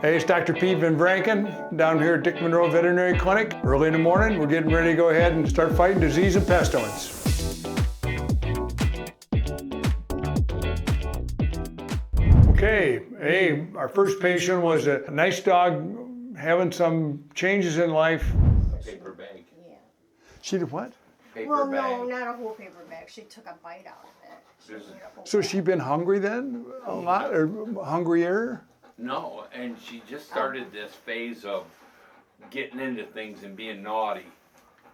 Hey, it's Dr. Pete VanVranken down here at Dick Monroe Veterinary Clinic. Early in the morning, we're getting ready to go ahead and start fighting disease and pestilence. Okay, hey, our first patient was a nice dog having some changes in life. Paper bag. Yeah. She did what? Paper Well, bag. no, not a whole paper bag. She took a bite out of it. She ate a whole So bag. she been hungry then? A lot, or hungrier? No, and she just started this phase of getting into things and being naughty,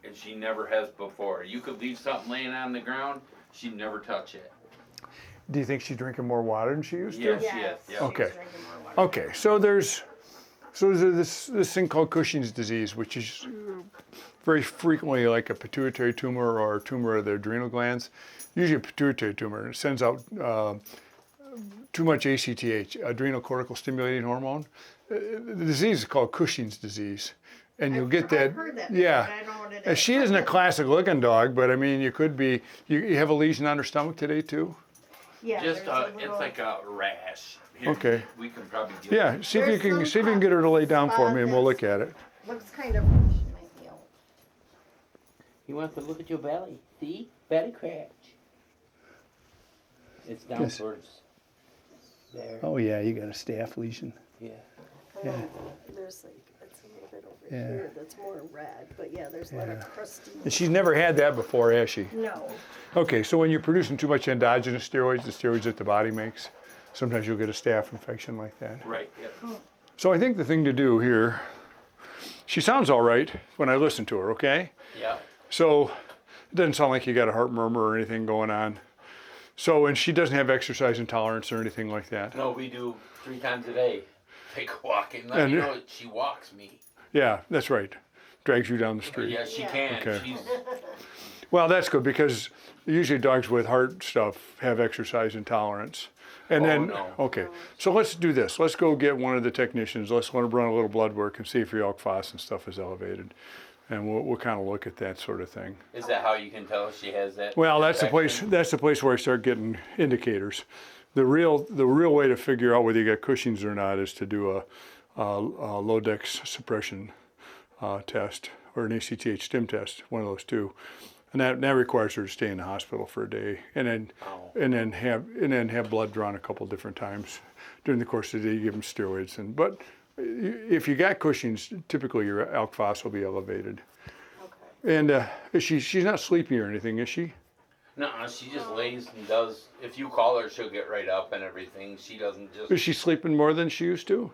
and she never has before. You could leave something laying on the ground, she'd never touch it. Do you think she's drinking more water than she used to? Yes, Yes, yes, she yes. was Okay. drinking more water. Okay, so there's this thing called Cushing's disease, which is very frequently like a pituitary tumor or a tumor of the adrenal glands. Usually a pituitary tumor. It sends out too much ACTH, adrenal cortical stimulating hormone. The disease is called Cushing's disease, and you'll get that. I've heard that. Yeah. But I don't know what it And is. she isn't a classic looking dog, but I mean, you could be. You have a lesion on her stomach today too. Yeah, Just there's a it's little- like a rash. Here, Okay. We can probably get Yeah, see if you There's can some get her to lay down for me, and we'll spots. look at it. Looks kind of. She might be out. You want to look at your belly. See? Belly scratch. It's down Yes. towards there. Oh yeah, you got a staph lesion. Yeah. Yeah. There's like, it's a little bit over Yeah. here that's more red, but yeah, there's a lot of crusty. And she's never had that before, has she? No. Okay, so when you're producing too much endogenous steroids, the steroids that the body makes, sometimes you'll get a staph infection like that. right. Yep. So I think the thing to do here, she sounds all right when I listen to her, okay? Yeah. So it doesn't sound like you got a heart murmur or anything going on. So, and she doesn't have exercise intolerance or anything like that. No, we do 3 times a day. Take a walk and let And- me know that she walks me. Yeah, that's right. Drags you down the street. Yeah, she Yeah. can. Okay. She's Well, that's good because usually dogs with heart stuff have exercise intolerance. And Oh, then, no. okay, so let's do this. Let's go get one of the technicians. Let's want to run a little blood work and see if your alk phos and stuff is elevated. And we'll kind of look at that sort of thing. Is that how you can tell she has that? Well, that's the place. infection? That's the place where I start getting indicators. The real way to figure out whether you got Cushing's or not is to do a low dex suppression test or an ACTH stim test, one of those two, and that requires her to stay in the hospital for a day, and then have blood drawn a couple different times during the course of the day. You give them steroids, but if you got Cushing's, typically your alk phos will be elevated. Okay. And she's not sleepy or anything, is she? No, she just lays and does. If you call her, she'll get right up and everything. She doesn't just. Is she sleeping more than she used to?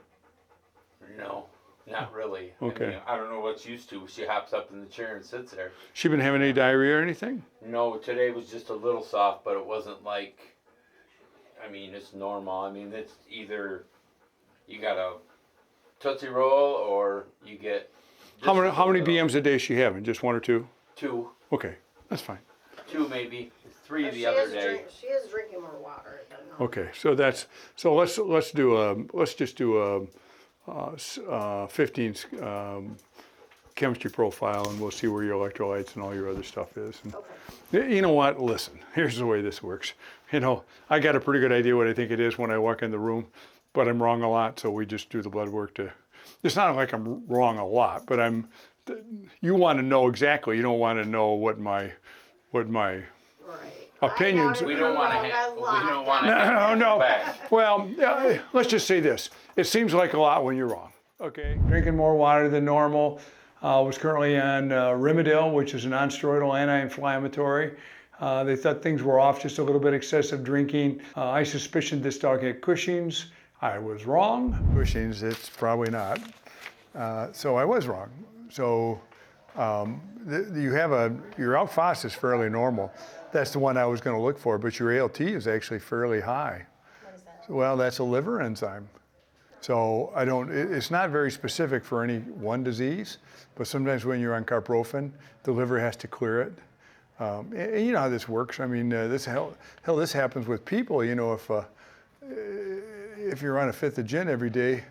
No, not really. Okay. I mean, I don't know what she used to. She hops up in the chair and sits there. She been having any diarrhea or anything? No, today was just a little soft, but it wasn't like. I mean, it's normal. I mean, it's either you got a Tootsie Roll or you get. How many just a little. BMs a day is she having? Just 1 or 2? 2. Okay, that's fine. 2 maybe. 3 But the she other is day. she is drinking more water than normal. Okay, so let's just do a 15 chemistry profile, and we'll see where your electrolytes and all your other stuff is. And Okay. you know what? Listen, here's the way this works. You know, I got a pretty good idea what I think it is when I walk in the room, but I'm wrong a lot. So we just do the blood work to. It's not like I'm wrong a lot, but you want to know exactly. You don't want to know what my Right. opinions. I We don't want to doubt it have. a We lot. don't want to. No. Back. Well, let's just say this. It seems like a lot when you're wrong. Okay. Drinking more water than normal. Was currently on Rimadyl, which is a non-steroidal anti-inflammatory. They thought things were off, just a little bit excessive drinking. I suspicioned this dog had Cushing's. I was wrong. Cushing's, it's probably not. So I was wrong. So you have your alk phos is fairly normal. That's the one I was going to look for, but your ALT is actually fairly high. What is that? Well, that's a liver enzyme. So it's not very specific for any one disease, but sometimes when you're on carprofen, the liver has to clear it. And you know how this works. I mean, this happens with people. You know, if you're on a fifth of gin every day,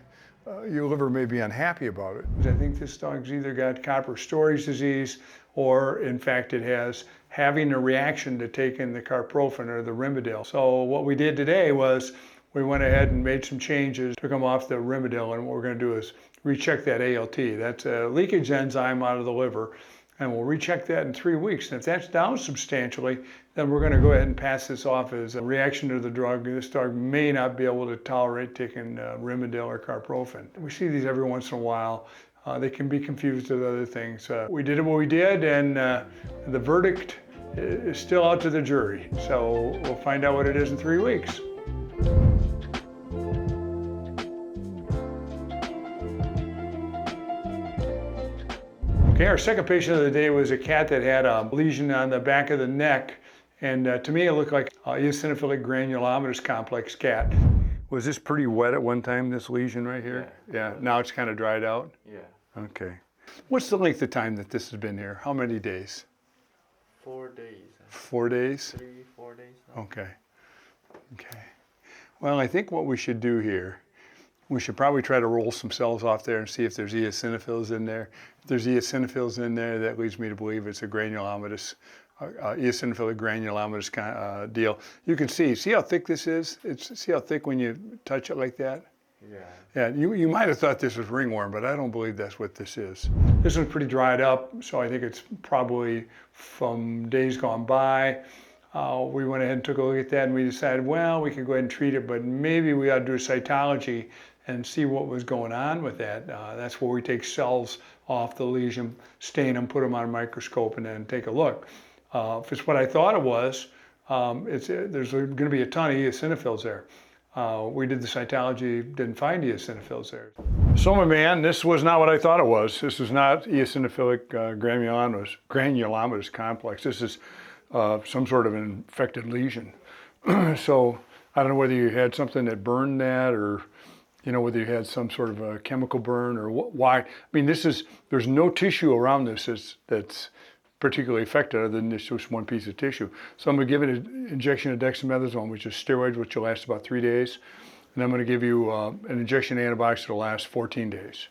your liver may be unhappy about it. I think this dog's either got copper storage disease, or in fact it has having a reaction to taking the carprofen or the Rimadyl. So what we did today was we went ahead and made some changes, took him off the Rimadyl, and what we're going to do is recheck that ALT. That's a leakage enzyme out of the liver, and we'll recheck that in 3 weeks. And if that's down substantially, then we're going to go ahead and pass this off as a reaction to the drug. This dog may not be able to tolerate taking Rimadyl or carprofen. We see these every once in a while. They can be confused with other things. We did what we did, and the verdict is still out to the jury. So we'll find out what it is in 3 weeks. Okay, our second patient of the day was a cat that had a lesion on the back of the neck, and to me it looked like eosinophilic granulomatous complex cat. Was this pretty wet at one time, this lesion right here? Yeah. Now it's kind of dried out? Yeah. Okay. What's the length of time that this has been here? How many days? 4 days. 4 days? 3, 4 days. Now. Okay. Okay. Well, I think what we should do here, we should probably try to roll some cells off there and see if there's eosinophils in there. If there's eosinophils in there, that leads me to believe it's a granulomatous, eosinophilic granulomatous deal. You can see how thick this is? See how thick when you touch it like that? Yeah. Yeah, you might have thought this was ringworm, but I don't believe that's what this is. This one's pretty dried up, so I think it's probably from days gone by. We went ahead and took a look at that, and we decided, well, we could go ahead and treat it, but maybe we ought to do a cytology and see what was going on with that. That's where we take cells off the lesion, stain them, put them on a microscope, and then take a look. If it's what I thought it was, there's going to be a ton of eosinophils there. We did the cytology, didn't find eosinophils there. So my man, this was not what I thought it was. This is not eosinophilic granulomatous complex. This is some sort of an infected lesion. So I don't know whether you had something that burned that, or whether you had some sort of a chemical burn, or why. I mean, there's no tissue around this that's particularly affected other than just one piece of tissue. So I'm going to give it an injection of dexamethasone, which is steroids, which will last about 3 days. And I'm going to give you an injection of antibiotics that will last 14 days.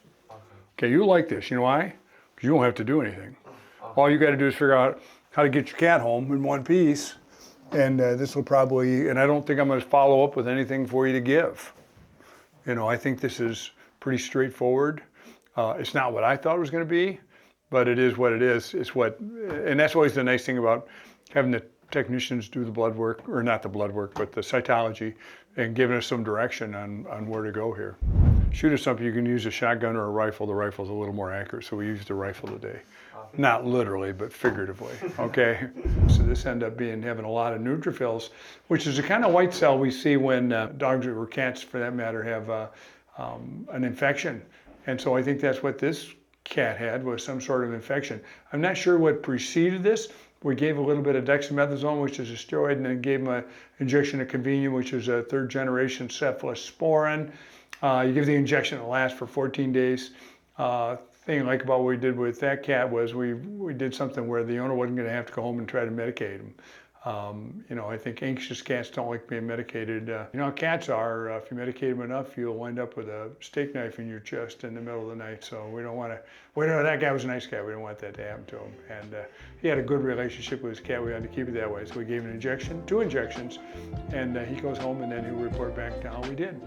Okay, you like this. You know why? Because you don't have to do anything. All you got to do is figure out how to get your cat home in one piece. And this will probably, and I don't think I'm going to follow up with anything for you to give. I think this is pretty straightforward. It's not what I thought it was going to be, but it is what it is. And that's always the nice thing about having the technicians do the blood work, or not the blood work, but the cytology, and giving us some direction on where to go here. Shoot us something, you can use a shotgun or a rifle. The rifle's a little more accurate, so we used a rifle today. Not literally, but figuratively, okay? So this ended up having a lot of neutrophils, which is the kind of white cell we see when dogs or cats, for that matter, have an infection. And so I think that's what this cat had, was some sort of infection. I'm not sure what preceded this. We gave a little bit of dexamethasone, which is a steroid, and then gave him an injection of convenient, which is a third-generation cephalosporin. You give the injection, it lasts for 14 days. Thing I like about what we did with that cat was we did something where the owner wasn't going to have to go home and try to medicate him. I think anxious cats don't like being medicated. Cats are, if you medicate them enough, you'll wind up with a steak knife in your chest in the middle of the night. So we don't want to, that guy was a nice guy. We don't want that to happen to him. And he had a good relationship with his cat. We had to keep it that way. So we gave him an injection, 2 injections, and he goes home, and then he'll report back to how we did.